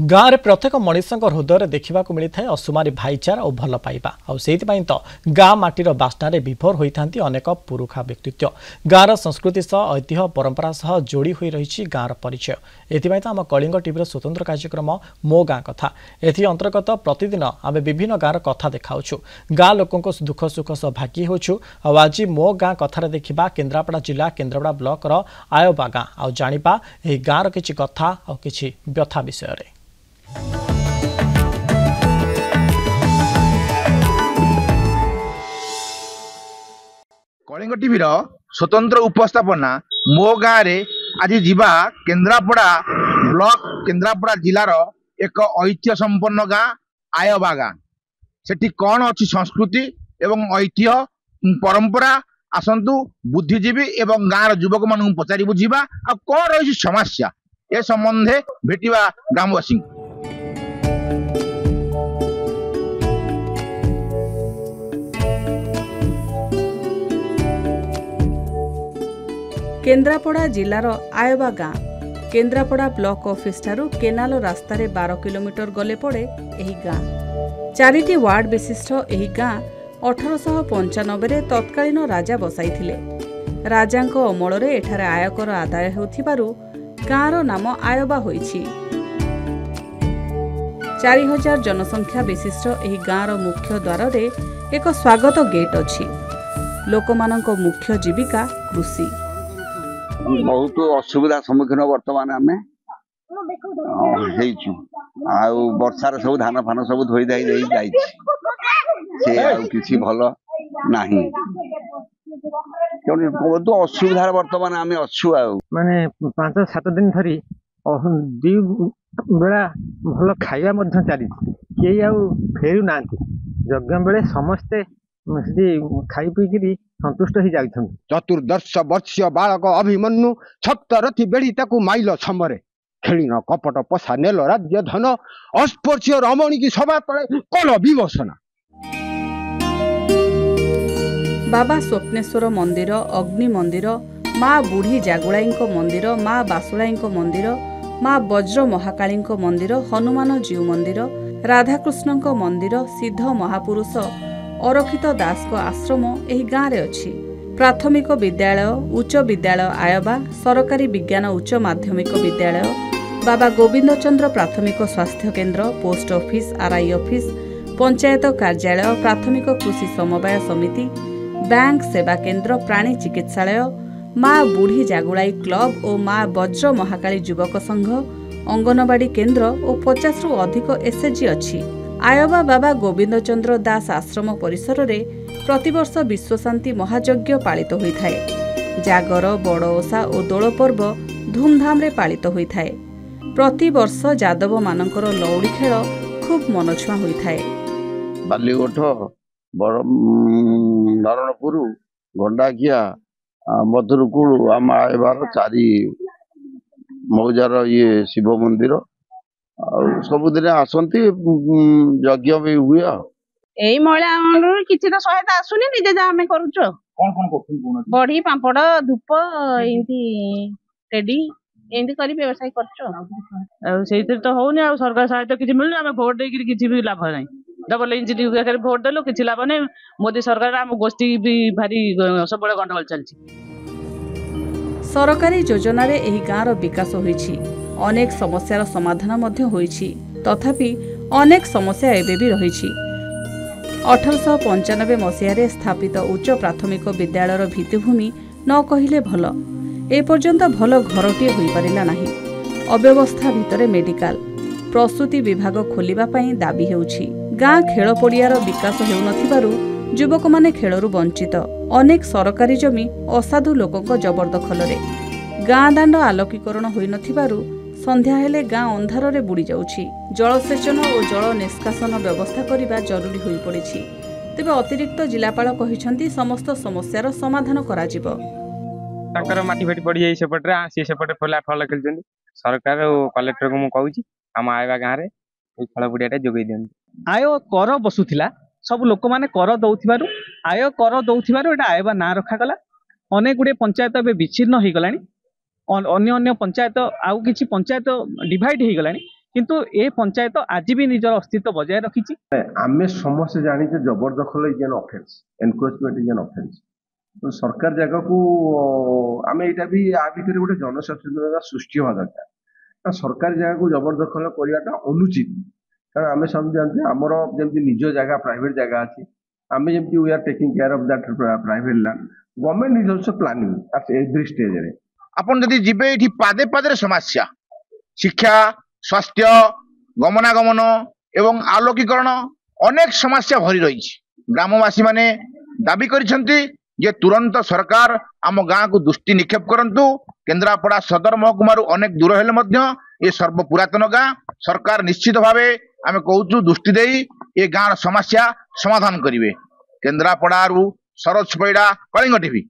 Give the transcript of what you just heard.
गाँव में प्रत्येक मनीष हृदय देखा मिलता है असुमारी भाईचारा और भल पाइबा आईपाई तो गाँ माटीर बास्नार विभोर होता अनेक पुरुखा व्यक्तित्व गाँवर संस्कृति सह ऐतिह्य परंपरा सह जोड़ी हुई रही गाँवर परिचय एथपाई तो आम कलिंग टीवी स्वतंत्र कार्यक्रम मो गाँ कथा एथि अंतर्गत प्रतिदिन आम विभिन्न गाँवर कथा देखाऊँ गाँ लोकों दुख सुख सह भागी होछु आज मो गाँ कथार देखा केन्द्रापड़ा जिला केन्द्रापड़ा ब्लॉक आयोबा गाँ आ जानिबा एही गाँवर किछि कथा और किछि व्यथा विषय रे। कलिंग टीवी स्वतंत्र उपस्थापना मो गाँव रे आज जीवा केन्द्रापड़ा ब्लॉक केन्द्रापड़ा जिलार एक ऐतिह्य संपन्न गाँ आयोबा गाँ सेठी कौन अच्छी संस्कृति एवं ऐतिह्य परंपरा आसतु बुद्धिजीवी एवं गाँव युवक मान पचारि बुझा आ कौन रही समस्या ए संबंधे भेटिबा ग्रामवासी। केन्द्रापड़ा जिलार आयोबा गाँ केन्द्रापड़ा ब्लॉक ऑफिस ठारू केनाल रास्तार 12 किलोमीटर गले पड़े एही गाँ 4टी वार्ड विशिष्ट एही गाँ 1895 तत्कालीन राजा बसाइथिले। राजांको अमलरे एठारे आयकर आदाय हेउथिबारु गाँर नाम आयोबा होइछि। 4000 जनसंख्या विशिष्ट एही गाँर मुख्य द्वार रे एक स्वागत गेट अछि। लोकमानंको मुख्य जीविका कृषि। बहुत असुविधा सम्मुखीन वर्तमान आम वर्षार सब धान फान सब धोई धाई जाए किसी भल ना बहुत असुविधार वर्तमान आम अच्छु माने 5-7 दिन धरी दी बेला भल खाइबा चली फेरू ना यज्ञ बेले समस्ते खाई पीकरी संतुष्ट हो जाती। चतुर्दश वर्षीय बालक अभिमन्यु छप्तरथी बेड़ी ताकू माइल छमरे खेलिन कपट पशा नेल राज्य धन अस्पर्शीय रमणी की सभा तले कल विवसना। बाबा स्वप्नेश्वर मंदिर अग्नि मंदिर माँ बुढ़ी जागुलाई मंदिर माँ बासुलाई मंदिर माँ वज्र महाकाली मंदिर हनुमान जीव मंदिर राधाकृष्ण मंदिर सिद्ध महापुरुष अरक्षित दास आश्रम एही गाँव रे अछि। प्राथमिक विद्यालय उच्च विद्यालय आयोबा सरकारी विज्ञान उच्च माध्यमिक विद्यालय बाबा गोविंद चंद्र प्राथमिक स्वास्थ्य केन्द्र post office RI office panchayat कार्यालय प्राथमिक कृषि समवाय समिति बैंक सेवा केन्द्र प्राणी चिकित्सालय माँ बुढ़ी जागुलाई क्लब और माँ वज्र महाकाली युवक संघ अंगनवाड़ी केन्द्र और 50 रु अधिक एसएचजी अछि। आयोबा बाबा गोविंद चंद्र दास आश्रम परिसर रे प्रतिवर्ष विश्वशांति महायज्ञ पालित होता है। जागर बड़ ओषा और दोल पर्व धूमधाम रे पालित होता है। प्रति वर्ष यादव मानकर लौड़ी खेल खूब मनछुआ होता है। बालीगोठ नारणपुर गंडाकिया मधुरकूल आम आयबार 4 मौजार ये शिव मंदिर सबुदिन आसती यज्ञ भी हुए। एई महिला किसी तो सहायता आसुनी निजे जा हमें करूचो बड़ी पापड़ धूप एंती टेडी एंती करी व्यवसाय करचो सेइतिर तो होउनी आ सरकार सहायता किछि मिलनी हमें वोट देकरी किछि भी लाभ नै डबल इंजीनियर के वोट देलो किछि लाभ नै मोदी सरकार हम गोष्ठी भी भारी सब बड़ गंडगोल चलछि। सरकारी योजना रे एही गाँर विकास होईछि अनेक समस्यार समाधान मध्य होईछि तथापि अनेक समस्या एबे भी रहिछि। 1895 मसीह स्थापित उच्च प्राथमिक विद्यालयर भित्तिभूमि न कहिले भल ए पर्यंत भल घरटीए होई पारिला नाही। अव्यवस्था भितरे मेडिकल प्रसूति विभाग खोलिबा पई दाबी हेउछि। गाँ खेल पड़ियार विकास हेउ नथिबारु युवक माने खेलरू वंचित अनेक सरकारी जमी असाधु लोकक जबरदखल रे गाँ दांड आलोकीकरण होई नथिबारु संध्या हेले गाँ अंधार रे बुड़ी जाउछि। जलसेचन और जल निष्कासन व्यवस्था करिबा जरूरी होई पड़िछि। तेबे अतिरिक्त जिलापाल कहिसंती समस्त समस्यार समाधान कराजिबो। तांकर माटी फाटी पड़ी जाई सेपटरे सी सेपटे फला फल खेलचंदी सरकार और कलेक्टर को मु कहूची हम आयबा गाँ रे ए फल बुडियाटा जोगै दियंती। आय कर बसुथिला सब लोक माने कर दउथिबारु आय कर दउथिबारु एटा आयबा ना रखा गला। अनेक गुडे पंचायत बे विच्छिन्न होई गलानी अन्य अन्य पंचायत आउ किछि पंचायत डिवाइड होई गलानी କିନ୍ତୁ ଏ ପଞ୍ଚାୟତ ଆଜି ବି ନିଜର अस्तित्व बजाय रखिछि। आमे समस्त जानी जबरदखल is an offence, encroachment is an offence. तो सरकार जगह को आमे एटा भी आ भितर गोटे जनसचेतनता सृष्टि होगा दरकार। सरकार जगह को जबरदखल करवाटा अनुचित, कारण आमे सब जानते आमर जमी निज जगह प्राइवेट जगह अच्छी, आमे जमी we are taking care of that private land. Government is also planning at every stage रे। आपण जदि जिबे एठी पादे पादे समस्या शिक्षा, स्वास्थ्य, गमनागमन एवं आलोकीकरण अनेक समस्या भरी रही। ग्रामवासी माने दाबी करिसेंती जे तुरंत सरकार आम गाँ को दृष्टि निक्षेप करंतु। केन्द्रापड़ा सदर महकुमार अनेक दूर हेले मध्य ये सर्व पुरातन गाँ सरकार निश्चित भावे आम कहूँ दृष्टि देई ये गाँव समस्या समाधान करिवे। केन्द्रापड़ारू सरोज पैड़ा, कलिंग टीवी।